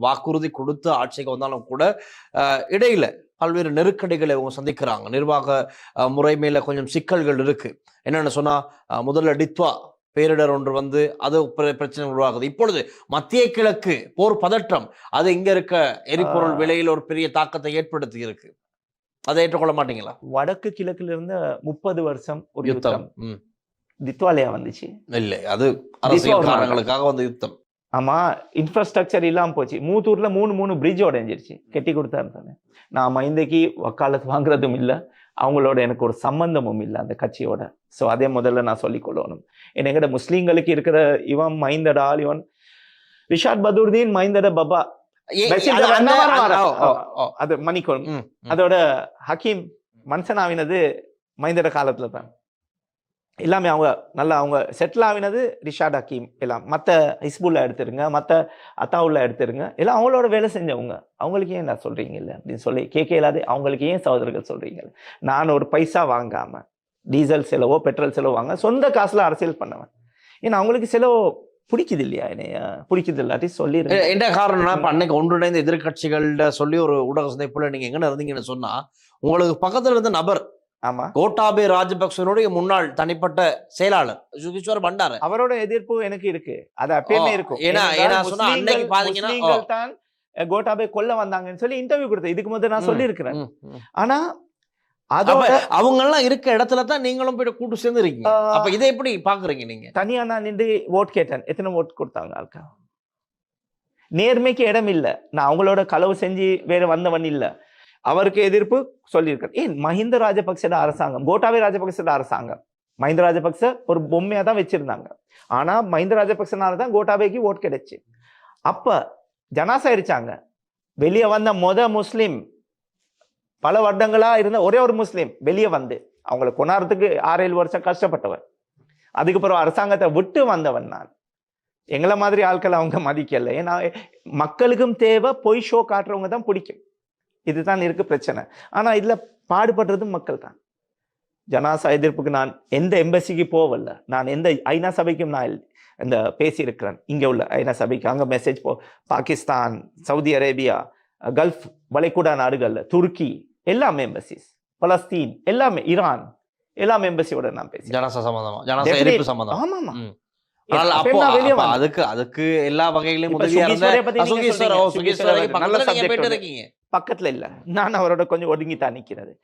வாக்குறுதி கொடுத்து ஆட்சிக்கு வந்தாலும் கூட இடையில பல்வேறு நெருக்கடிகளை அவங்க சந்திக்கிறாங்க. நிர்வாக முறைமையில கொஞ்சம் சிக்கல்கள் இருக்கு. என்னன்னு சொன்னா முதல்ல டித்வா பேரிடர் ஒன்று வந்து அது பிரச்சனை உருவாகுது. இப்பொழுது மத்திய கிழக்கு போர் பதற்றம் அது இங்க இருக்க எரிபொருள் விலையில் ஒரு பெரிய தாக்கத்தை ஏற்படுத்தி இருக்கு. அதை ஏற்றுக்கொள்ள மாட்டீங்களா? வடக்கு கிழக்குல இருந்து 30 வருஷம் ஒரு யுத்தம் தித்வாலையா வந்துச்சு இல்லை, அது அரசியல் காரணங்களுக்காக வந்த யுத்தம். ஆமா, இன்ஃப்ராஸ்ட்ரக்சர் இல்லாம போச்சு. மூத்தூர்ல 3 பிரிட்ஜ் உடைஞ்சிருச்சு. கெட்டி கொடுத்தா இருந்தானே. நான் மைந்தைக்கு வக்காலத்து வாங்குறதும் இல்லை, அவங்களோட எனக்கு ஒரு சம்பந்தமும் இல்லை அந்த கட்சியோட. ஸோ அதே முதல்ல நான் சொல்லிக்கொள்ளணும். எங்கட முஸ்லீம்களுக்கு இருக்கிற இவன் மைந்தட ஆள், இவன் ரிஷாட் பதூர்தீன் மைந்தட பபா அது மணிக்கோள். அதோட ஹக்கீம் மன்சனாவினது மைந்தட காலத்துல தான் எல்லாமே அவங்க நல்லா அவங்க செட்டில் ஆகினது. ரிஷாட் ஹக்கீம் எல்லாம் மற்ற ஹிஸ்புல்லா எடுத்துருங்க, மற்ற அத்தாவுல்லா எடுத்துருங்க, எல்லாம் அவங்களோட வேலை செஞ்சவங்க. அவங்களுக்கு ஏன் நான் சொல்றீங்க இல்லை அப்படின்னு சொல்லி கேட்க இல்லாத அவங்களுக்கு ஏன் சகோதரர்கள் சொல்றீங்க? நான் ஒரு பைசா வாங்காம டீசல் செலவோ பெட்ரோல் செலவோ வாங்க சொந்த காசுல அரசியல் பண்ணுவேன். ஏன்னா அவங்களுக்கு செலவோ பிடிக்குது இல்லையா, என்னைய பிடிக்குது இல்லாட்டி சொல்லிடுறேன். என்ன காரணம்னா அன்னைக்கு ஒன்றிணைந்த எதிர்கட்சிகள்கிட்ட சொல்லி ஒரு ஊடக சந்திப்புல நீங்க எங்க இருந்தீங்கன்னு சொன்னா, உங்களுக்கு பக்கத்துல இருந்த நபர் ஆமா கோட்டாபே ராஜபக்சனுடைய முன்னாள் தனிப்பட்ட செயலாளர் சுகீஸ்வர் பண்டார, அவரோட எதிர்ப்பு எனக்கு இருக்கு. அது அப்பயுமே இருக்கும். தான் கோட்டாபே கொல்ல வந்தாங்கன்னு சொல்லி இன்டர்வியூ கொடுத்தேன். இதுக்கு முதல்ல நான் சொல்லி இருக்கிறேன். ஆனா அதோட அவங்க எல்லாம் இருக்க இடத்துல தான் நீங்களும் போய் கூட்டு சேர்ந்து இருக்கீங்க. அப்ப இதை எப்படி பாக்குறீங்க நீங்க? தனியா நான் நின்று ஓட் கேட்டேன். எத்தனை ஓட் கொடுத்தாங்க ஆள்கா? நேர்மைக்கு இடம் இல்லை. நான் அவங்களோட களவு செஞ்சு வேற வந்தவன் இல்லை. அவருக்கு எதிர்ப்பு சொல்லியிருக்காரு. ஏன் மஹிந்த ராஜபக்சோட அரசாங்கம், கோட்டாபே ராஜபக்சோட அரசாங்கம் மஹிந்த ராஜபக்ச ஒரு பொம்மையா தான் வச்சிருந்தாங்க. ஆனா மஹிந்த ராஜபக்சனால தான் கோட்டாபேக்கு ஓட் கிடைச்சு. அப்ப ஜனாசா அடிச்சாங்க. வெளியே வந்த முஸ்லிம், பல வருடங்களா இருந்த ஒரே ஒரு முஸ்லீம் வெளியே வந்து அவங்களை கொண்டாடுறதுக்கு 6-7 வருஷம் கஷ்டப்பட்டவர். அதுக்கப்புறம் அரசாங்கத்தை விட்டு வந்தவன் நான். எங்களை மாதிரி ஆட்கள் அவங்க மதிக்கல. ஏன்னா மக்களுக்கும் தேவை பொய் ஷோ காட்டுறவங்க தான் பிடிக்கும். இதுதான் இருக்கு பிரச்சனை. ஆனா இதுல பாடுபடுறதும் மக்கள் தான். ஜனாசா எதிர்ப்புக்கு நான் எந்த எம்பசிக்கு போவல, நான் எந்த ஐநா சபைக்கும் நான் இந்த பேசியிருக்கிறேன். இங்க உள்ள ஐநா சபைக்கு அங்க message Pakistan, Saudi Arabia, gulf வளைகுடா நாடுகள்ல, துருக்கி எல்லாமே எம்பசிஸ், பலஸ்தீன் எல்லாமே, ஈரான் எல்லா எம்பசியோட நான் பேசி ஜனாசா சம்பந்தமா. ஆமாமா, அதுக்கு எல்லா வகையிலும் பக்கத்துல இல்ல. நான் அவரோட கொஞ்சம் ஒதுங்கி தான் நிக்கிறது.